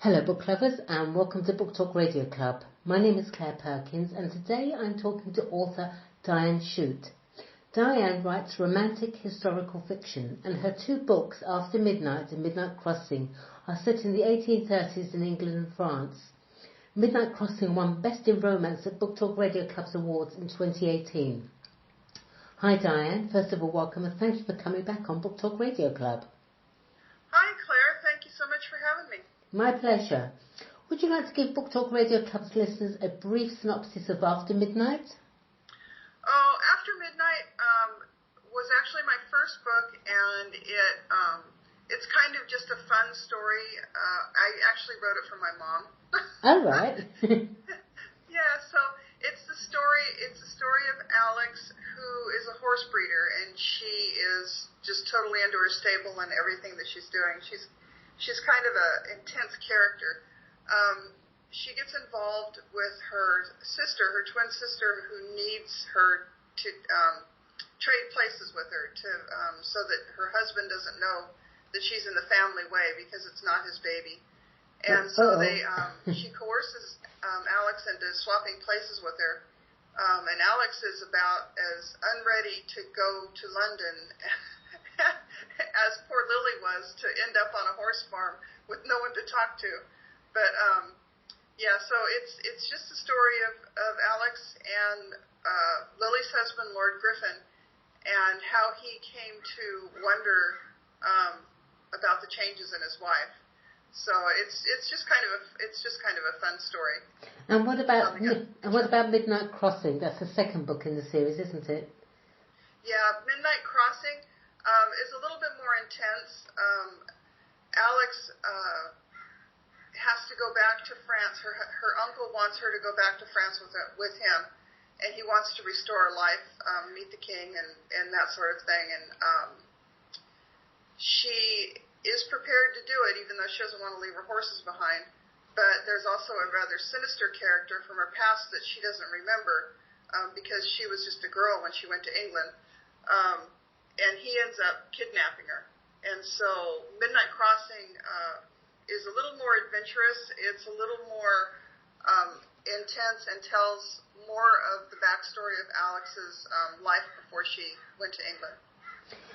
Hello book lovers and welcome to Book Talk Radio Club. My name is Claire Perkins and today I'm talking to author Diane Shute. Diane writes romantic historical fiction and her two books, After Midnight and Midnight Crossing, are set in the 1830s in England and France. Midnight Crossing won Best in Romance at Book Talk Radio Club's Awards in 2018. Hi Diane, first of all welcome and thank you for coming back on Book Talk Radio Club. Hi Claire, thank you so much for having me. My pleasure. Would you like to give Book Talk Radio Club's listeners a brief synopsis of After Midnight? Oh, After Midnight was actually my first book, and it's kind of just a fun story. I actually wrote it for my mom. All right. Yeah, so it's the story of Alex, who is a horse breeder, and she is just totally into her stable and everything that she's doing. She's kind of an intense character. She gets involved with her twin sister, who needs her to trade places with her so that her husband doesn't know that she's in the family way because it's not his baby. And so she coerces Alex into swapping places with her. And Alex is about as unready to go to London as poor Lily was to end up on a horse farm with no one to talk to. But so it's just a story of Alex and Lily's husband, Lord Griffin, and how he came to wonder about the changes in his wife. So it's just kind of a fun story. And what about Midnight Crossing? That's the second book in the series, isn't it? Yeah, Midnight Crossing is a little bit more intense. Alex has to go back to France. Her uncle wants her to go back to France with him, and he wants to restore her life, meet the king, and that sort of thing. And she is prepared to do it, even though she doesn't want to leave her horses behind. But there's also a rather sinister character from her past that she doesn't remember because she was just a girl when she went to England. And he ends up kidnapping her. And so Midnight Crossing is a little more adventurous. It's a little more intense and tells more of the backstory of Alex's life before she went to England.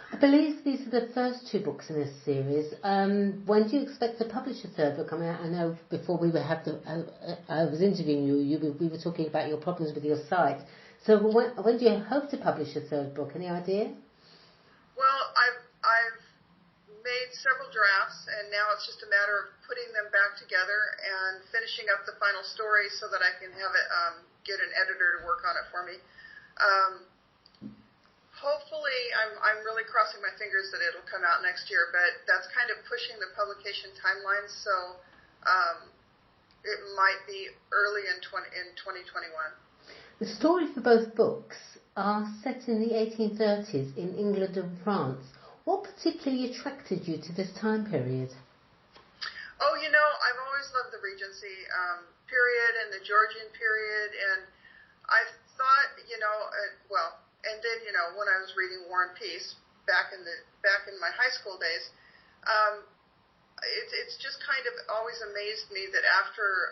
I believe these are the first two books in this series. When do you expect to publish a third book? I mean, I know before I was interviewing we were talking about your problems with your site. So when do you hope to publish a third book? Any idea? Well, I've made several drafts, and now it's just a matter of putting them back together and finishing up the final story so that I can have it get an editor to work on it for me. Hopefully, I'm really crossing my fingers that it'll come out next year, but that's kind of pushing the publication timeline, so it might be early in 2021. The story for both books are set in the 1830s in England and France. What particularly attracted you to this time period? Oh, I've always loved the Regency period and the Georgian period, and I thought, and then, when I was reading War and Peace back in my high school days, it's just kind of always amazed me that after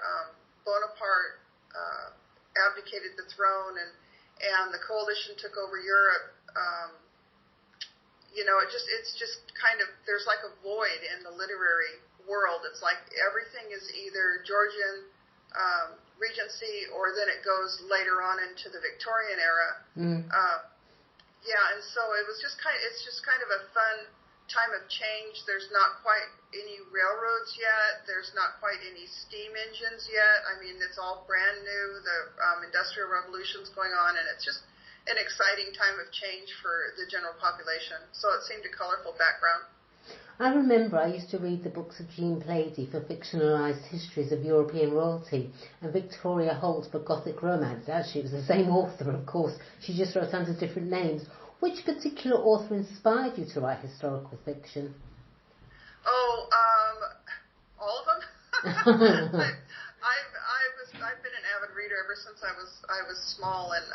Bonaparte abdicated the throne and the coalition took over Europe, it's just kind of, there's like a void in the literary world. It's like everything is either Georgian, Regency, or then it goes later on into the Victorian era. And so it's just kind of a fun time of change. There's not quite any railroads yet. There's not quite any steam engines yet. I mean, it's all brand new. The Industrial Revolution's going on, and it's just an exciting time of change for the general population. So it seemed a colorful background. I remember I used to read the books of Jean Plaidy for fictionalised histories of European royalty and Victoria Holt for Gothic romance. Actually, it was the same author, of course. She just wrote under different names. Which particular author inspired you to write historical fiction? Oh, all of them. I've been an avid reader ever since I was small, and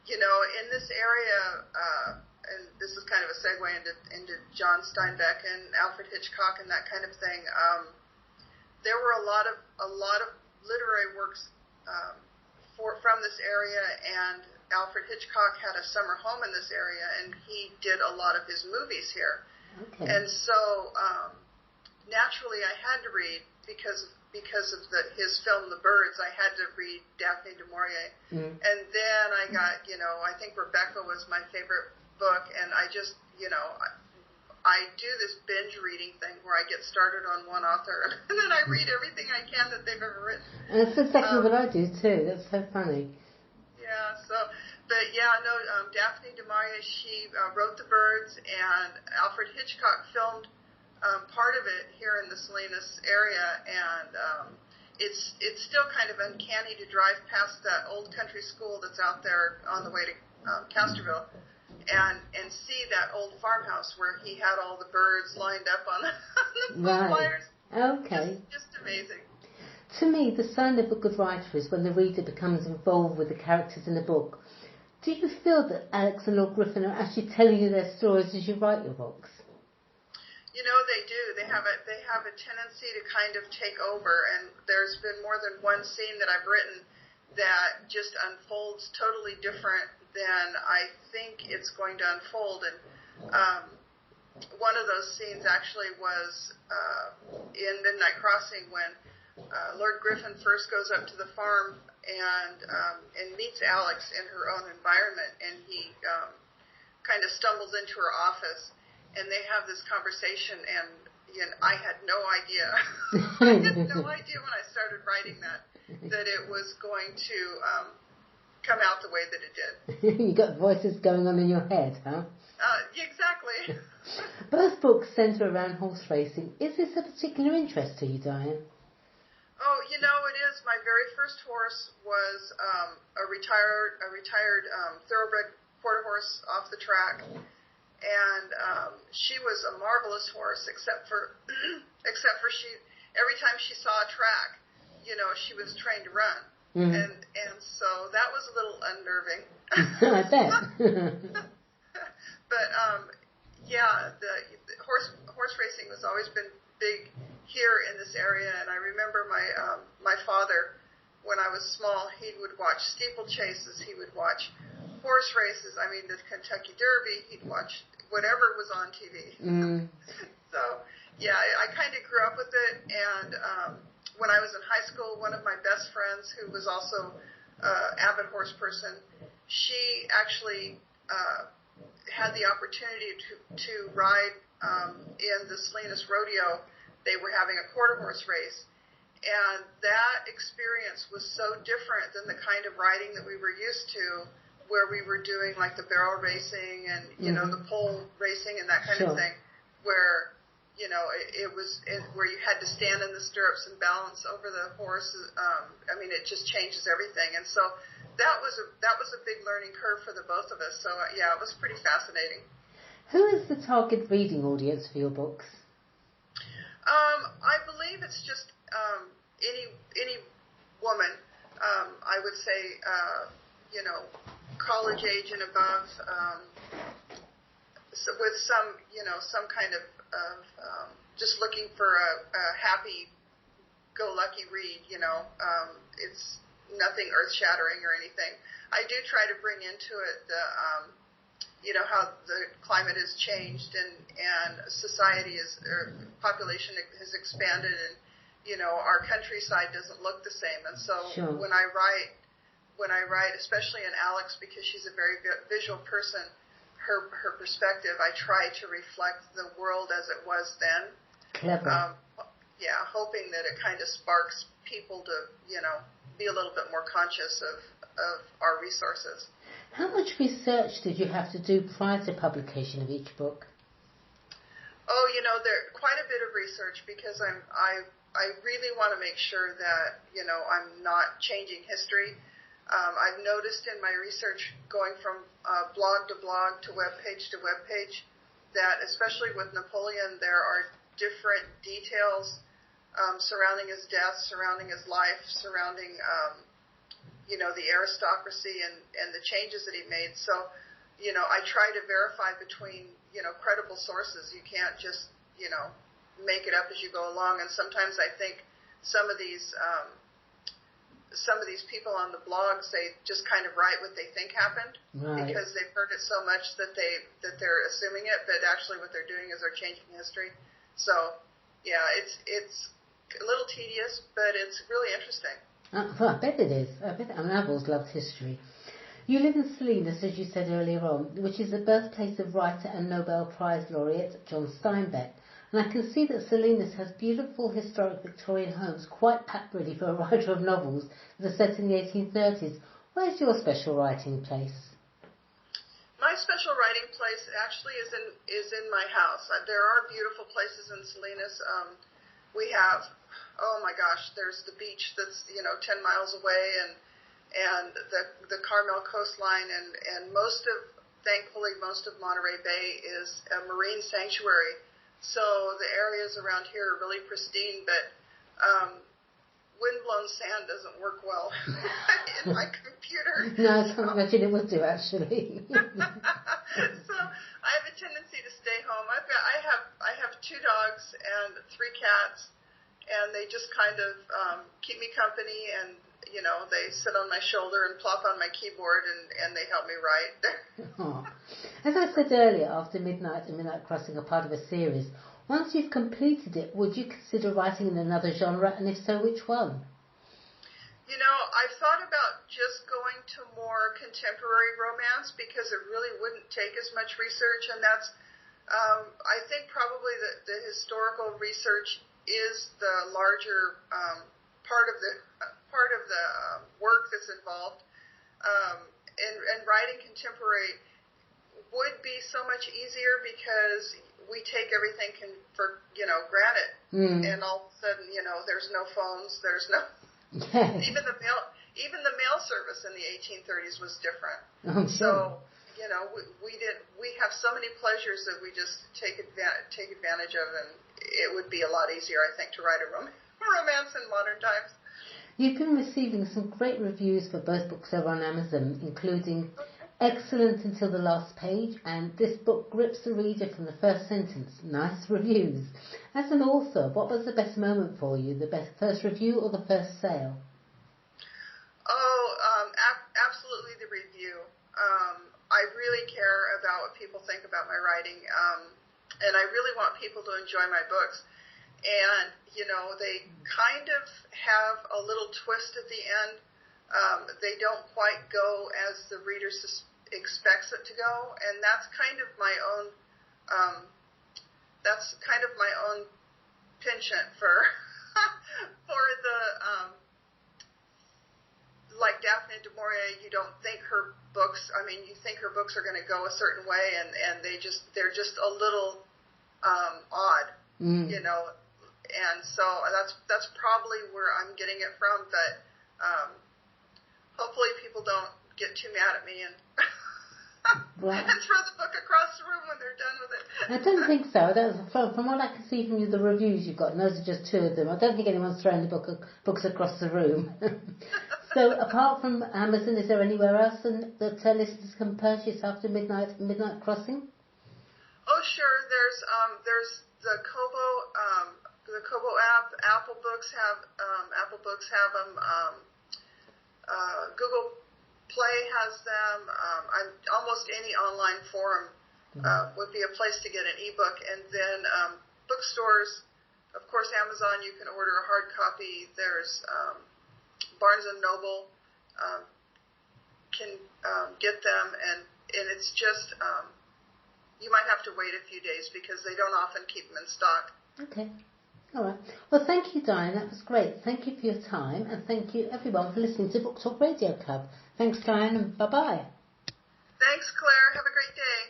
in this area. And this is kind of a segue into John Steinbeck and Alfred Hitchcock and that kind of thing. there were a lot of literary works from this area, and Alfred Hitchcock had a summer home in this area, and he did a lot of his movies here. Okay. And so naturally, I had to read because of his film The Birds. I had to read Daphne du Maurier, and then I got I think Rebecca was my favorite book, and I just I do this binge reading thing where I get started on one author and then I read everything I can that they've ever written. And that's exactly what I do too. That's so funny. Yeah. Daphne du Maurier, she wrote The Birds, and Alfred Hitchcock filmed part of it here in the Salinas area, and it's still kind of uncanny to drive past that old country school that's out there on the way to Casterville, and see that old farmhouse where he had all the birds lined up on the Right. wires. Okay. Just amazing. To me, the sign of a good writer is when the reader becomes involved with the characters in the book. Do you feel that Alex and Lord Griffin are actually telling you their stories as you write your books? They do. They have a tendency to kind of take over, and there's been more than one scene that I've written that just unfolds totally different than I think it's going to unfold. And one of those scenes actually was in Midnight Crossing when Lord Griffin first goes up to the farm and meets Alex in her own environment, and he kind of stumbles into her office, and they have this conversation, and I had no idea. I had no idea when I started writing that it was going to come out the way that it did. You got voices going on in your head, huh? Exactly. Both books centre around horse racing. Is this a particular interest to you, Diane? Oh, it is. My very first horse was a retired thoroughbred quarter horse off the track. And she was a marvelous horse, except for she, every time she saw a track, she was trained to run, and so that was a little unnerving. I bet. But the horse racing has always been big here in this area, and I remember my father, when I was small, he would watch steeplechases, he would watch horse races, the Kentucky Derby, he'd watch whatever was on TV. So, I kind of grew up with it, and when I was in high school, one of my best friends, who was also an avid horse person, she actually had the opportunity to ride in the Salinas Rodeo. They were having a quarter horse race, and that experience was so different than the kind of riding that we were used to, where we were doing like the barrel racing and the pole racing and that kind of thing, where it was where you had to stand in the stirrups and balance over the horse. It just changes everything, and so that was a big learning curve for the both of us. So it was pretty fascinating. Who is the target reading audience for your books? I believe it's just any woman. I would say college age and above, so with some kind of just looking for a happy-go-lucky read. It's nothing earth-shattering or anything. I do try to bring into it the how the climate has changed and society population has expanded, and our countryside doesn't look the same. And so when I write, especially in Alex, because she's a very visual person, her perspective, I try to reflect the world as it was then. Clever. Hoping that it kind of sparks people to, be a little bit more conscious of our resources. How much research did you have to do prior to publication of each book? Oh, there quite a bit of research, because I really want to make sure that, I'm not changing history. I've noticed in my research, going from blog to blog to webpage to webpage, that especially with Napoleon, there are different details surrounding his death, surrounding his life, surrounding the aristocracy and the changes that he made. So, I try to verify between credible sources. You can't just make it up as you go along. And sometimes I think some of these people on the blogs, they just kind of write what they think happened because they've heard it so much that they're assuming it, but actually what they're doing is they're changing history. So yeah, it's a little tedious, but it's really interesting. Well, I bet it is. I've always loved history. You live in Salinas, as you said earlier on, which is the birthplace of writer and Nobel Prize laureate John Steinbeck. And I can see that Salinas has beautiful historic Victorian homes, quite packed ready for a writer of novels that are set in the 1830s. Where's your special writing place? My special writing place actually is in my house. There are beautiful places in Salinas. We have, oh my gosh, there's the beach that's 10 miles away, and the Carmel coastline, and thankfully most of Monterey Bay is a marine sanctuary. So the areas around here are really pristine, but windblown sand doesn't work well in my computer. No, I can't imagine it would do, actually. So I have a tendency to stay home. I have 2 dogs and 3 cats, and they just kind of keep me company, and they sit on my shoulder and plop on my keyboard, and they help me write. Oh. As I said earlier, after Midnight and Midnight Crossing are part of a series. Once you've completed it, would you consider writing in another genre, and if so, which one? I've thought about just going to more contemporary romance because it really wouldn't take as much research, and that's, I think probably the historical research is the larger part of the work that's involved, and writing contemporary would be so much easier because we take everything for granted, and all of a sudden there's no phones, there's no even the mail service in the 1830s was different. I'm sure. So we have so many pleasures that we just take advantage of, and it would be a lot easier, I think, to write a romance in modern times. You've been receiving some great reviews for both books over on Amazon, including excellent until the last page, and this book grips the reader from the first sentence. Nice reviews. As an author, what was the best moment for you? The best first review or the first sale? Absolutely the review. I really care about what people think about my writing, and I really want people to enjoy my books. And, they kind of have a little twist at the end. They don't quite go as the reader expects it to go, and that's kind of my own penchant for the like Daphne du Maurier. You don't think her books. You think her books are going to go a certain way, and they're just a little odd, And so that's probably where I'm getting it from, but hopefully people don't get too mad at me and and throw the book across the room when they're done with it. I don't think so. From what I can see from the reviews you've got, and those are just 2 of them, I don't think anyone's throwing the books across the room. So apart from Amazon, is there anywhere else that listeners can purchase after Midnight Crossing? Oh, sure. There's the Kobo app. Apple Books have them. Google Play has them. Almost any online forum would be a place to get an ebook. And then bookstores, of course, Amazon, you can order a hard copy. There's Barnes & Noble can get them, and it's just you might have to wait a few days because they don't often keep them in stock. Okay. All right. Well, thank you, Diane. That was great. Thank you for your time, and thank you, everyone, for listening to Book Talk Radio Club. Thanks, Diane, and bye-bye. Thanks, Claire. Have a great day.